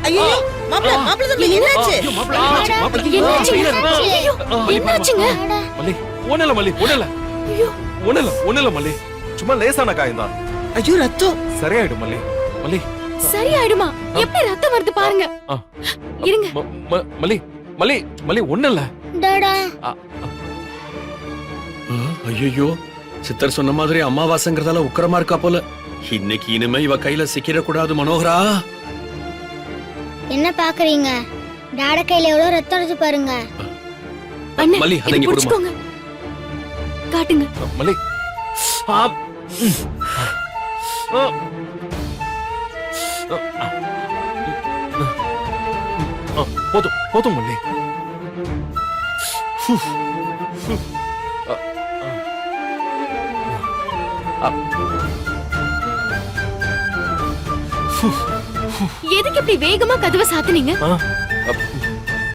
ஐயோ மாப்ள தம்பி என்னாச்சு? என்னாச்சுங்க? மல்லி ஒண்ணல மல்லி ஒண்ணல மல்லி சும்மா லேசான காயம்தான். ஐயோ ரத்தம். சரியாயிடும் மல்லி. மல்லி சரியாயிடுமா? எப்படி ரத்தம் வருது பாருங்க. இருங்க. மல்லி மல்லி மல்லி ஒண்ணல. டாடா. ஐயோ சித்தர் சொன்ன மாதிரி அமாவாசைங்கிறதால உக்கிரமா இருக்கா போல. இன்னைக்கு இனிமே இவ கையில சிக்கிட கூடாது மனோகரா. என்ன பாக்குறீங்க? டாடா கையில எவ்வளவு ரத்தம் வருது பாருங்க. மல்லி அதை இங்க புடிச்சுக்கோங்க. காட்டுங்க. மல்லி போதும் போதும் மல்லி. எதுக்கு இப்படி வேகமா கதவை சாத்துனீங்க?